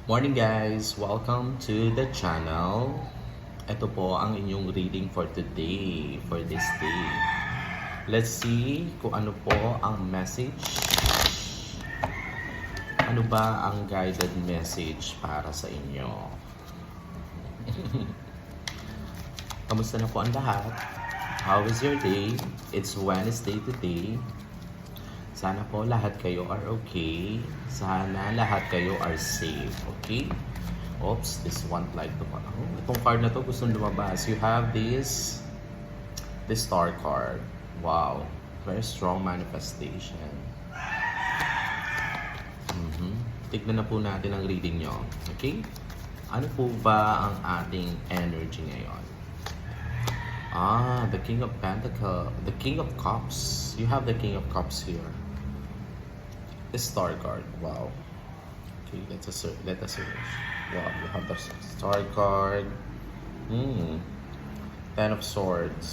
Morning guys! Welcome to the channel. Ito po ang inyong reading for today, for this day. Let's see kung ano po ang message. Ano ba ang guided message para sa inyo? Kamusta na po ang lahat? How is your day? It's Wednesday today. Sana po lahat kayo are okay. Sana lahat kayo are safe. Okay? Oops, this one like to pa. Oh, itong card na to gustong lumabas. You have this star card. Wow. Very strong manifestation. Tignan na po natin ang reading nyo. Okay? Ano po ba ang ating energy ngayon? The King of Pentacles. The King of Cups. You have the King of Cups here. The Star card. Wow. Okay, let us search. Wow, you have the Star card. Ten of Swords.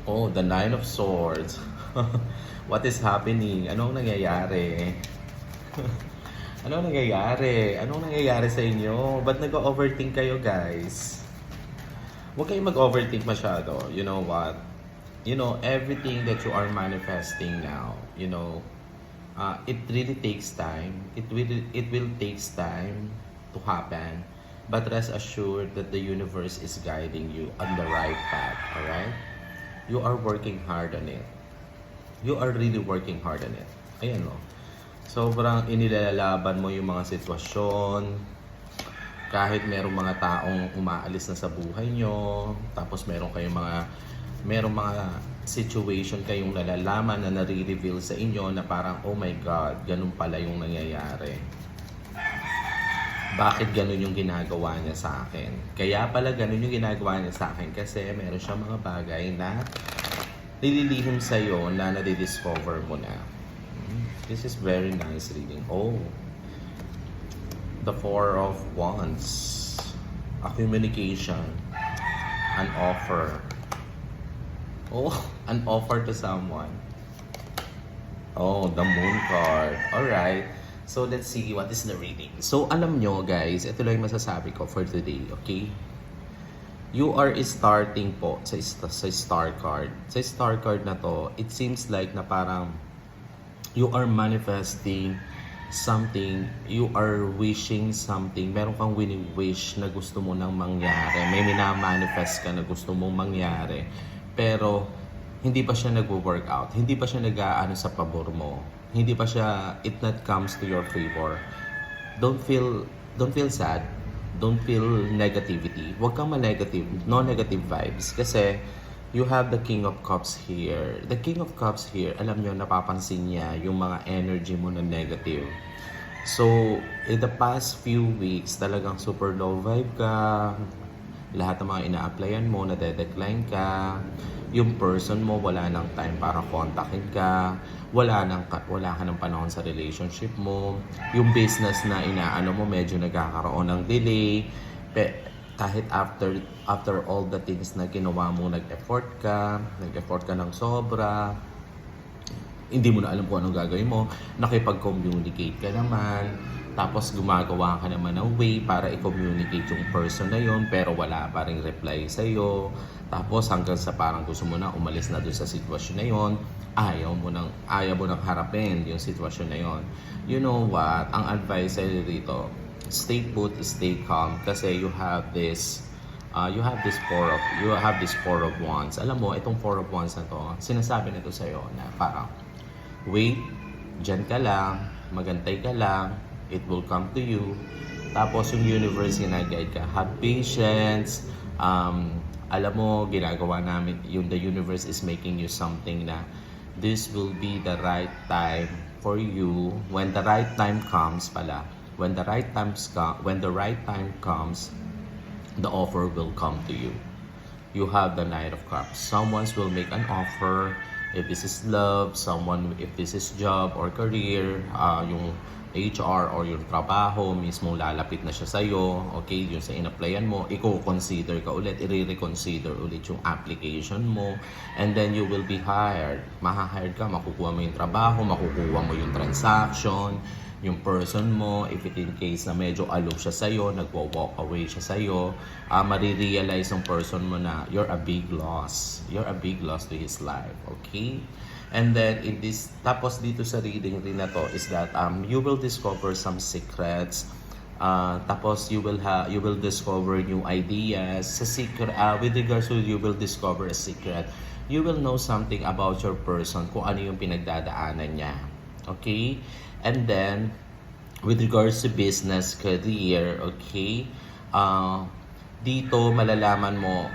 Oh, the Nine of Swords. What is happening? Anong nangyayari? Anong nangyayari sa inyo? Ba't nag-overthink kayo, guys? Huwag kayong mag-overthink masyado. You know what? You know, everything that you are manifesting now, you know, it really takes time. It will takes time to happen. But rest assured that the universe is guiding you on the right path, alright? You are working hard on it. You are really working hard on it. Ayan o. Sobrang inilalaban mo yung mga sitwasyon. Kahit merong mga taong umaalis na sa buhay nyo. Tapos merong mga situation kayong nalalaman na nare-reveal sa inyo na parang, oh my God, ganun pala yung nangyayari. Bakit ganun yung ginagawa niya sa akin? Kaya pala ganun yung ginagawa niya sa akin kasi meron siyang mga bagay na nililihim sa'yo na nadidiscover mo na. This is very nice reading. Oh, the Four of Wands. A communication. An offer. Oh, an offer to someone. Oh, the Moon card. Alright. So, let's see what is the reading. So, alam nyo guys, ito lang yung masasabi ko for today, okay? You are starting po sa star card. Sa star card na to, it seems like na parang you are manifesting something, you are wishing something, meron kang wini-wish na gusto mo nang mangyari, may minamanifest ka na gusto mong mangyari, pero hindi pa siya nagwo-work out, hindi pa siya nag-aano sa pabor mo, hindi pa siya, it not comes to your favor. Don't feel sad, don't feel negativity, huwag kang ma-negative, no negative vibes, kasi you have the King of Cups here. The King of Cups here, alam nyo, napapansin niya yung mga energy mo na negative. So, in the past few weeks, talagang super low vibe ka. Lahat ng mga ina-applyan mo, nade-decline ka. Yung person mo, wala nang time para kontakin ka. Wala ka ng panahon sa relationship mo. Yung business na inaano mo, medyo nagkakaroon ng delay. Kahit after all the things na ginawa mo, nag-effort ka ng sobra, hindi mo na alam kung anong gagawin mo, nakipag-communicate ka naman, tapos gumagawa ka naman ng way para i-communicate yung person na yon, pero wala pa ring reply sa'yo, tapos hanggang sa parang gusto mo na umalis na doon sa sitwasyon na yon, ayaw mo nang harapin yung sitwasyon na yon. You know what, ang advice sa'yo dito, stay put, stay calm, kasi you have this four of wands. Alam mo, itong four of wands na to, sinasabi nito sa iyo na parang wait, dyan ka lang, magantay ka lang, it will come to you. Tapos yung universe gina-guide ka, have patience. Alam mo, ginagawa namin, the universe is making you something na this will be the right time for you. When the right time comes pala, when the right time comes, the offer will come to you. You have the Knight of Cups. Someone will make an offer. If this is love, someone, if this is job or career, yung HR or yung trabaho, mismo lalapit na siya sa'yo, okay, yung sa in-applyan mo, i-consider ka ulit, i-reconsider ulit yung application mo, and then you will be hired. Maha-hired ka, makukuha mo yung trabaho, makukuha mo yung transaction, yung person mo, if it in case na medyo aloof siya sa'yo, nagwo-walk away siya sa'yo, marirealize ng person mo na you're a big loss. You're a big loss to his life, okay? And then, in this, tapos dito sa reading rin na to is that you will discover some secrets, tapos you will discover new ideas. Sa secret, with regards to you will discover a secret, you will know something about your person, kung ano yung pinagdadaanan niya. Okay? And then, with regards to business, career, okay? Dito, malalaman mo,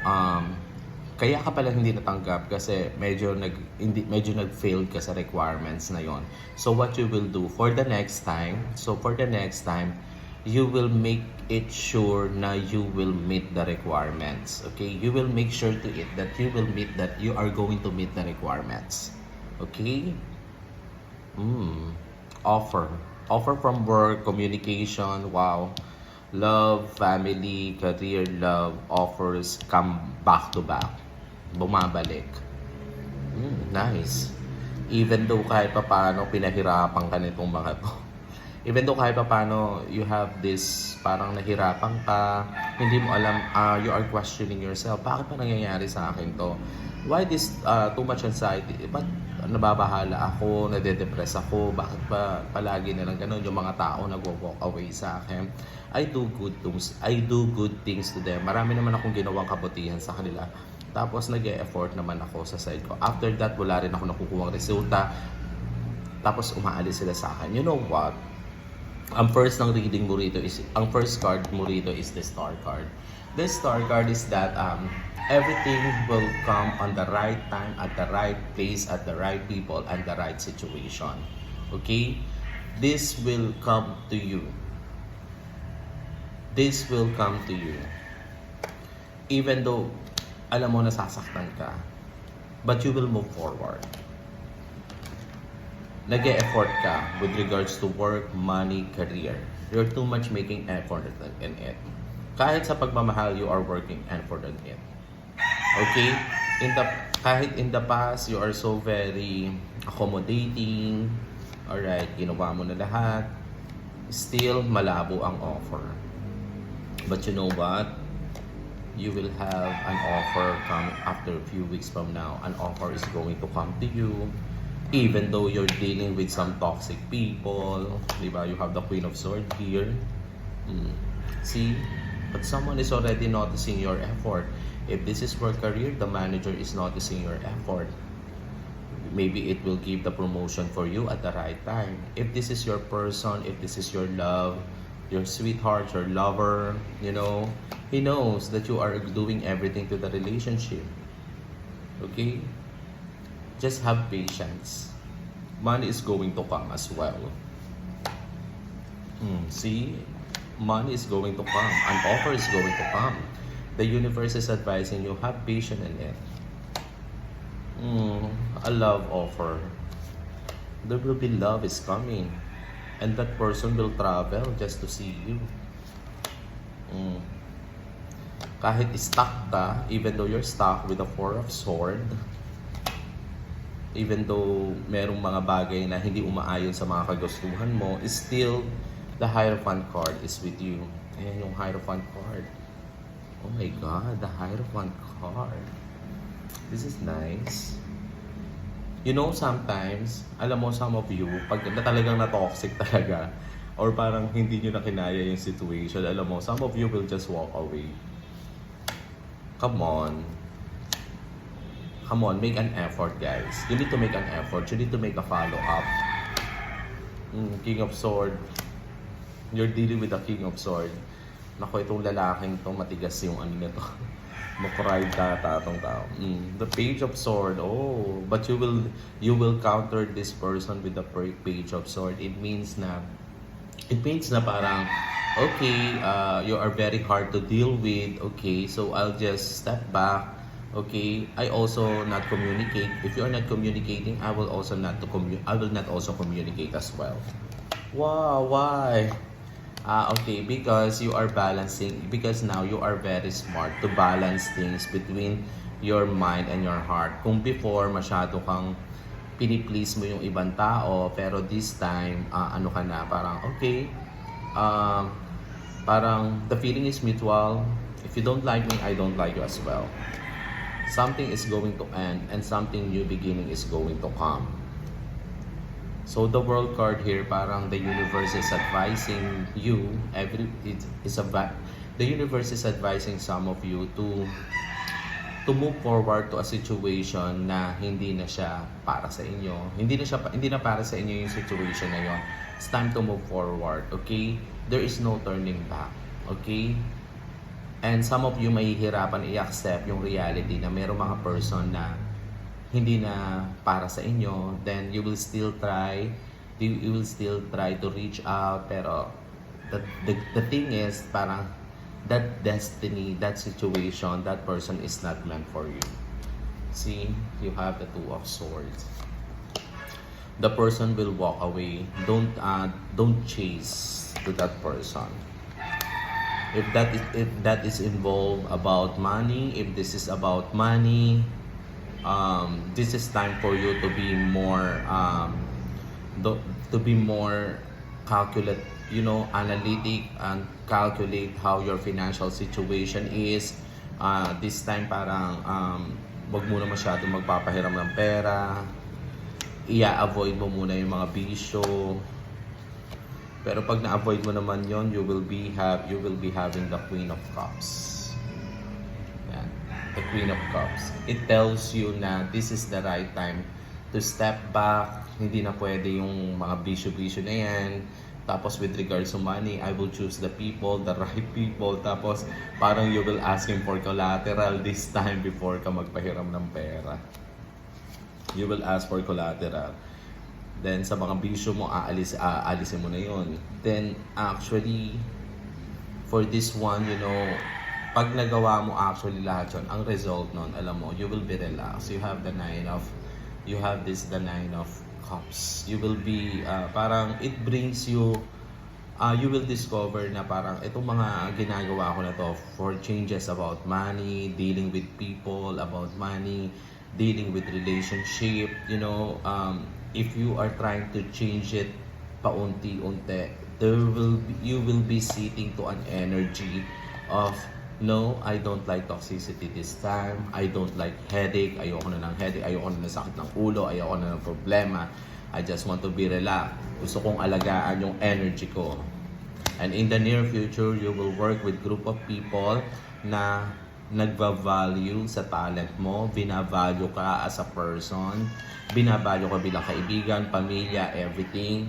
kaya ka pala hindi natanggap kasi medyo nag-fail ka sa requirements na yon. So, what you will do for the next time, you will make it sure na you will meet the requirements. Okay? You will make sure to it that you are going to meet the requirements. Okay? Offer from work, communication, wow. Love, family, career, love, offers come back to back. Bumabalik. Nice. Even though kahit pa paano pinahirapan ka nitong mga to. Even though kahit pa paano you have this, parang nahirapan ka, hindi mo alam, you are questioning yourself, bakit pa nangyayari sa akin to? Why this too much anxiety? Ba't nababahala ako, nade-depress ako, bakit ba palagi na lang ganun yung mga tao nagwo-walk away sa akin? I do good things to them. Marami naman akong ginawang kabutihan sa kanila. Tapos nag-e-effort naman ako sa side ko. After that, wala rin ako nakukuha resulta. Tapos umaalis sila sa akin. You know what? Ang first ng reading mo rito is, ang first card mo rito is the Star card. The Star card is that everything will come on the right time, at the right place, at the right people, and the right situation. Okay? This will come to you. This will come to you. Even though, alam mo nasasaktan ka, but you will move forward. Nag-e-effort ka with regards to work, money, career. You're too much making effort in it. Kahit sa pagmamahal, you are working effort in it. Okay? Kahit in the past, you are so very accommodating. Alright, ginawa mo na lahat. Still, malabo ang offer. But you know what? You will have an offer come after a few weeks from now. An offer is going to come to you. Even though you're dealing with some toxic people. Diba? You have the Queen of Swords here. See? But someone is already noticing your effort. If this is for career, the manager is noticing your effort. Maybe it will give the promotion for you at the right time. If this is your person, if this is your love, your sweetheart, your lover, you know, he knows that you are doing everything to the relationship. Okay? Just have patience. Money is going to come as well. See? Money is going to come. An offer is going to come. The universe is advising you, have patience in it. A love offer. There will be love is coming. And that person will travel just to see you. Kahit stuck ka, even though you're stuck with the Four of Swords, even though merong mga bagay na hindi umaayon sa mga kagustuhan mo, still, the Hierophant card is with you. Ayan yung Hierophant card. Oh my God, the Hierophant card. This is nice. You know, sometimes, alam mo, some of you, pag talagang na-toxic talaga, or parang hindi nyo na kinaya yung situation, alam mo, some of you will just walk away. Come on. Come on, make an effort, guys. You need to make an effort. You need to make a follow-up. King of Swords. You're dealing with the King of Swords. Naku, itong lalaking to, matigas yung ano nito. Makuride ka atong tao. The Page of Sword. Oh, but you will counter this person with the Page of Sword. It means na parang okay, you are very hard to deal with. Okay, so I'll just step back. Okay, I also not communicate. If you are not communicating, I will also not to I will not also communicate as well. Wow, why? Okay, because you are balancing, because now you are very smart to balance things between your mind and your heart. Kung before, masyado kang piniplease mo yung ibang tao, pero this time, ano ka na, parang okay, um, parang the feeling is mutual. If you don't like me, I don't like you as well. Something is going to end and something new beginning is going to come. So the world card here, parang the universe is advising you, the universe is advising some of you to move forward to a situation na hindi na siya para sa inyo. Hindi na para sa inyo yung situation na yon. It's time to move forward, okay? There is no turning back, okay? And some of you mahihirapan i-accept yung reality na mayroong mga person na hindi na para sa inyo, then you will still try to reach out, pero the thing is, parang that destiny, that situation, that person is not meant for you. See, you have the Two of Swords. The person will walk away. Don't chase to that person. If that is involved about money, if this is about money, this is time for you to be more calculate, analytic, and calculate how your financial situation is. This time parang wag muna masyado magpapahiram ng pera. I-avoid mo muna yung mga bisyo. Pero pag na-avoid mo naman yon, you will be having the Queen of Cups. Yan. The Queen of Cups. It tells you na this is the right time to step back. Hindi na pwede yung mga bisyo-bisyo na yan. Tapos with regards to money, I will choose the people, the right people. Tapos parang you will ask him for collateral this time before ka magpahiram ng pera. You will ask for collateral. Then sa mga bisyo mo, aalisin mo na yon. Then actually, for this one, pag nagawa mo actually lahat yun, ang result nun, alam mo, you will be relaxed. You have the Nine of Cups. You will be, parang it brings you, you will discover na parang itong mga ginagawa ko na to for changes about money, dealing with people, about money, dealing with relationship, if you are trying to change it paunti-unti, you will be sitting to an energy of, no, I don't like toxicity this time, I don't like headache, ayoko na ng headache, ayoko na ng sakit ng ulo, ayoko na ng problema, I just want to be relaxed. Gusto kong alagaan yung energy ko. And in the near future, you will work with group of people na nagva-value sa talent mo, binavalue ka as a person, binavalue ka bilang kaibigan, pamilya, everything.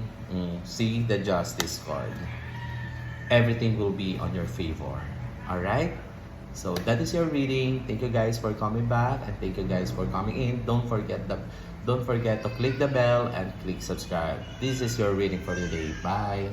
See the Justice card. Everything will be on your favor. Alright? So that is your reading. Thank you guys for coming back and thank you guys for coming in. Don't forget to click the bell and click subscribe. This is your reading for today. Bye!